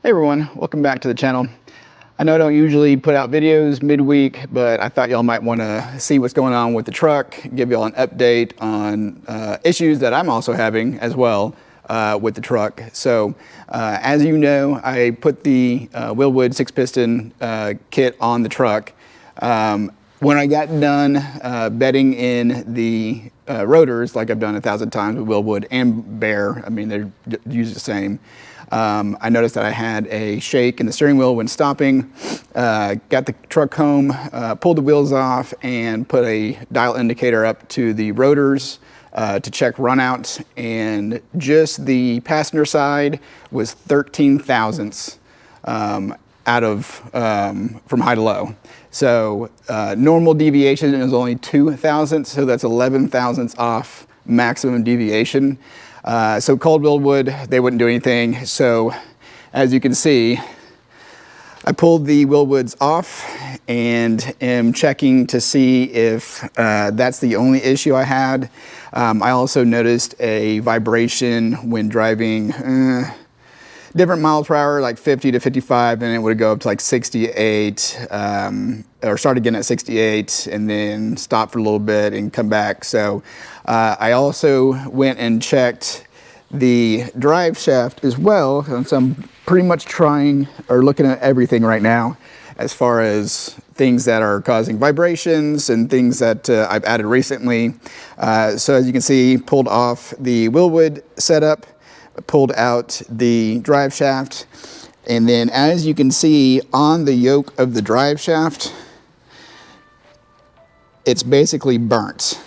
Hey everyone, welcome back to the channel. I know I don't usually put out videos midweek, but I thought y'all might want to see what's going on with the truck, give y'all an update on issues that I'm also having as well with the truck. So as you know, I put the Wilwood 6-piston kit on the truck. When I got done bedding in the rotors, like I've done 1,000 times with Wilwood and Bear, I mean, they're used the same. I noticed that I had a shake in the steering wheel when stopping, got the truck home, pulled the wheels off and put a dial indicator up to the rotors to check runout, and just the passenger side was 13 thousandths out of from high to low. So normal deviation is only 2 thousandths, so that's 11 thousandths off maximum deviation. So called Wilwood, they wouldn't do anything. So as you can see, I pulled the Wilwoods off and am checking to see if that's the only issue I had. I also noticed a vibration when driving different miles per hour, like 50 to 55, and it would go up to like 68, or start again at 68 and then stop for a little bit and come back. So I also went and checked the drive shaft as well. So I'm pretty much trying or looking at everything right now as far as things that are causing vibrations and things that I've added recently. So as you can see, pulled off the Wilwood setup, pulled out the drive shaft, and then as you can see on the yoke of the drive shaft, it's basically burnt.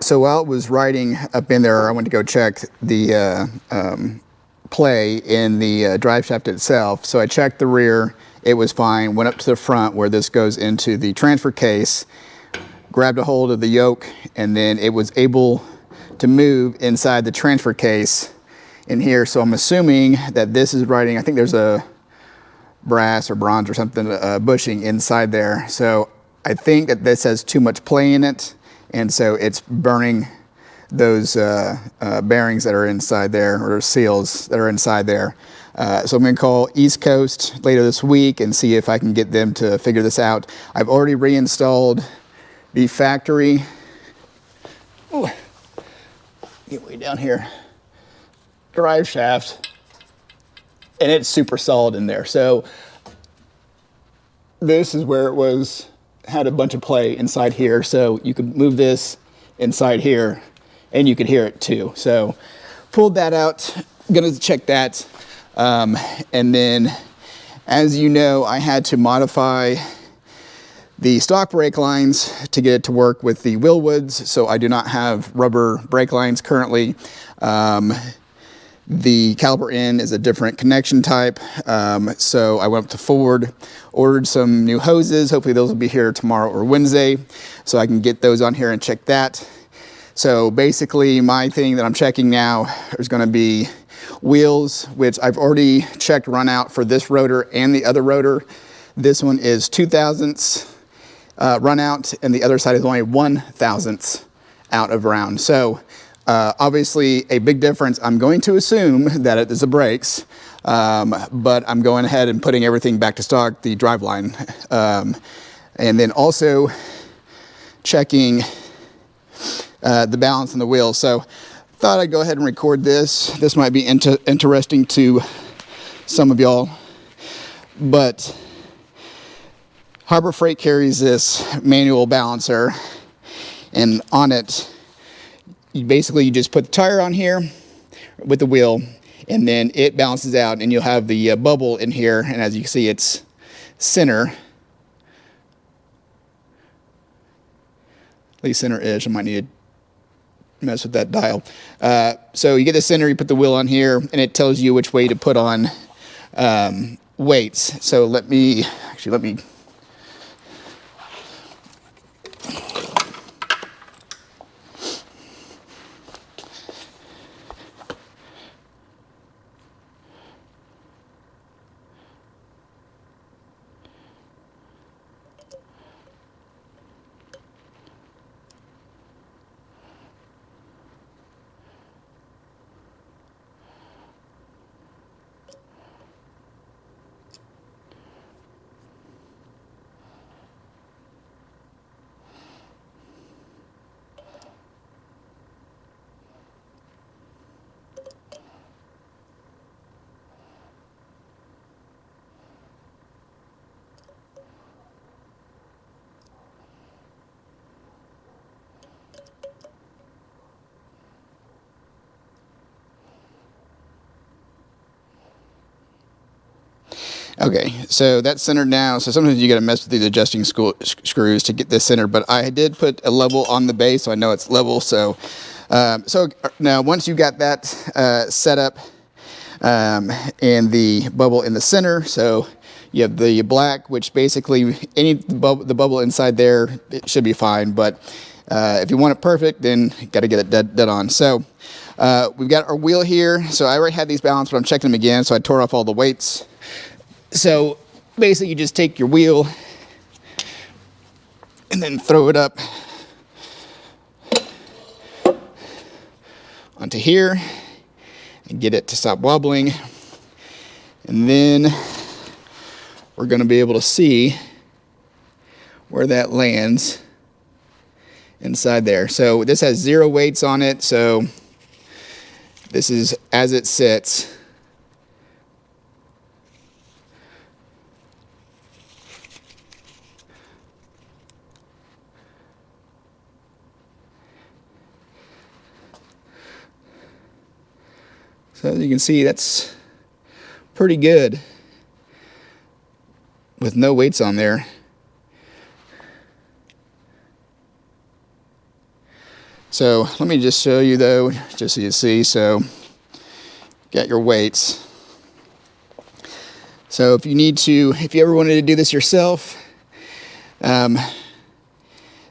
So while it was riding up in there, I went to go check the play in the drive shaft itself. So I checked the rear, it was fine, went up to the front where this goes into the transfer case, grabbed a hold of the yoke, and then it was able to move inside the transfer case in here. So I'm assuming that this is riding, I think there's a brass or bronze or something bushing inside there. So I think that this has too much play in it, and so it's burning those bearings that are inside there, or seals that are inside there. So I'm going to call East Coast later this week and see if I can get them to figure this out. I've already reinstalled the factory, get way down here, drive shaft, and it's super solid in there. So this is where it was, had a bunch of play inside here. So you could move this inside here and you could hear it too. So pulled that out, gonna check that. And then, as you know, I had to modify the stock brake lines to get it to work with the Wilwoods. So I do not have rubber brake lines currently. The caliper in is a different connection type. So I went up to Ford, ordered some new hoses. Hopefully those will be here tomorrow or Wednesday, so I can get those on here and check that. So basically my thing that I'm checking now is going to be wheels, which I've already checked runout for this rotor and the other rotor. This one is 2 thousandths runout, and the other side is only 1 thousandths out of round. So obviously a big difference. I'm going to assume that it is the brakes, but I'm going ahead and putting everything back to stock, the driveline. And then also checking the balance on the wheels. So thought I'd go ahead and record this. This might be interesting to some of y'all, but Harbor Freight carries this manual balancer, and on it, you just put the tire on here with the wheel, and then it balances out, and you'll have the bubble in here, and as you can see, it's center, at least center-ish. I might need to mess with that dial. So you get the center, you put the wheel on here, and it tells you which way to put on weights. So let me Okay, so that's centered now. So sometimes you got to mess with these adjusting screws to get this centered, but I did put a level on the base, so I know it's level. So, now once you got that set up and the bubble in the center, so you have the black, which basically the bubble inside there, it should be fine. But if you want it perfect, then you got to get it dead on. So we've got our wheel here. So I already had these balanced, but I'm checking them again. So I tore off all the weights. So basically you just take your wheel and then throw it up onto here and get it to stop wobbling. And then we're going to be able to see where that lands inside there. So this has 0 weights on it. So this is as it sits. So as you can see, that's pretty good with no weights on there. So let me just show you though, just so you see. So got your weights. So if you ever wanted to do this yourself, then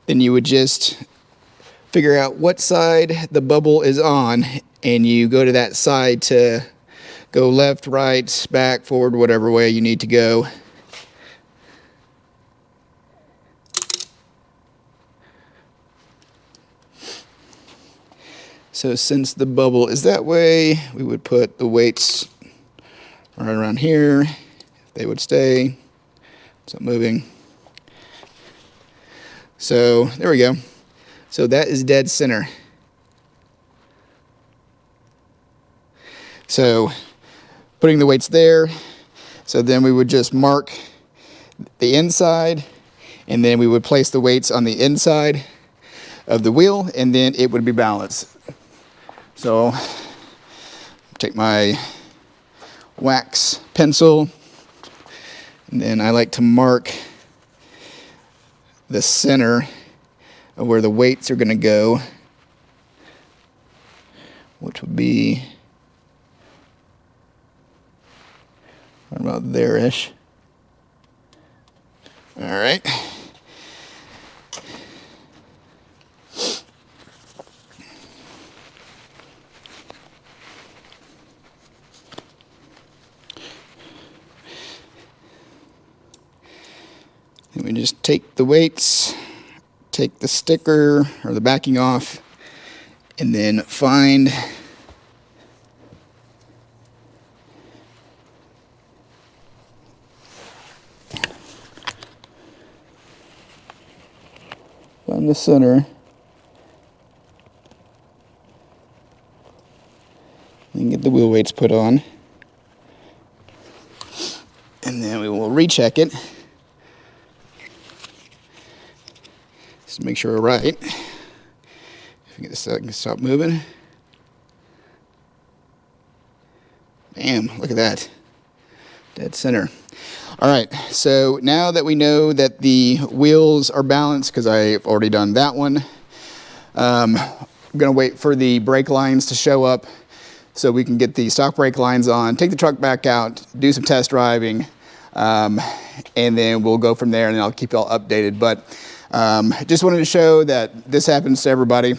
you would just figure out what side the bubble is on, and you go to that side to go left, right, back, forward, whatever way you need to go. So since the bubble is that way, we would put the weights right around here. They would stay. It's not moving. So there we go. So that is dead center. So putting the weights there, so then we would just mark the inside, and then we would place the weights on the inside of the wheel, and then it would be balanced. So take my wax pencil, and then I like to mark the center of where the weights are going to go, which would be right about there-ish. All right. And we just take the weights, take the sticker or the backing off, and then find the center, and get the wheel weights put on, and then we will recheck it just to make sure we're right. If we get this, I can stop moving. Bam, look at that, dead center. All right, so now that we know that the wheels are balanced, because I've already done that one, I'm gonna wait for the brake lines to show up so we can get the stock brake lines on, take the truck back out, do some test driving, and then we'll go from there, and then I'll keep you all updated. But just wanted to show that this happens to everybody.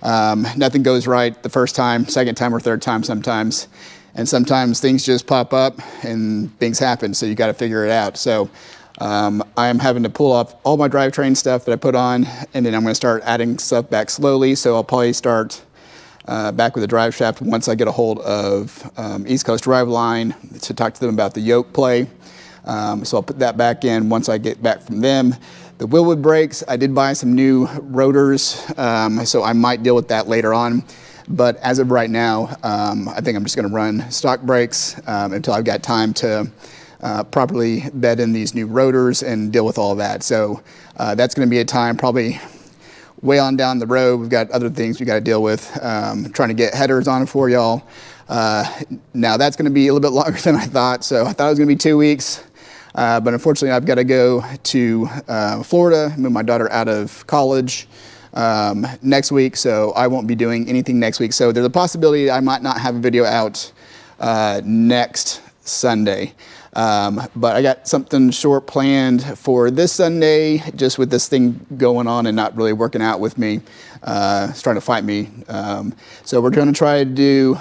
Nothing goes right the first time, second time, or third time sometimes. And sometimes things just pop up and things happen, so you got to figure it out. So I'm having to pull off all my drivetrain stuff that I put on, and then I'm going to start adding stuff back slowly. So I'll probably start back with the Driveshaft once I get a hold of East Coast Driveline to talk to them about the yoke play. So I'll put that back in once I get back from them. The Wilwood brakes, I did buy some new rotors, so I might deal with that later on. But as of right now, I think I'm just going to run stock brakes until I've got time to properly bed in these new rotors and deal with all that. So that's going to be a time probably way on down the road. We've got other things we got to deal with, trying to get headers on for y'all. Now that's going to be a little bit longer than I thought. So I thought it was going to be 2 weeks. But unfortunately, I've got to go to Florida, move my daughter out of college next week, so I won't be doing anything next week. So there's a possibility I might not have a video out next Sunday. But I got something short planned for this Sunday, just with this thing going on and not really working out with me. It's trying to fight me. So we're going to try to do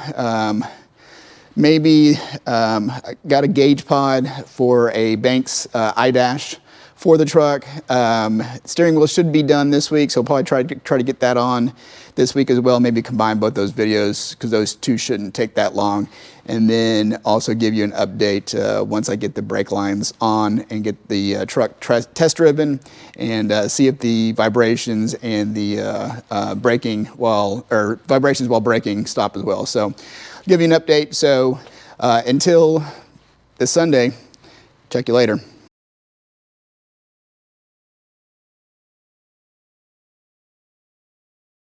maybe I got a gauge pod for a Banks iDash for the truck. Steering wheel should be done this week, so I'll probably try to get that on this week as well. Maybe combine both those videos because those two shouldn't take that long. And then also give you an update once I get the brake lines on and get the truck test driven and see if the vibrations and the vibrations while braking stop as well. So I'll give you an update. So until this Sunday, check you later.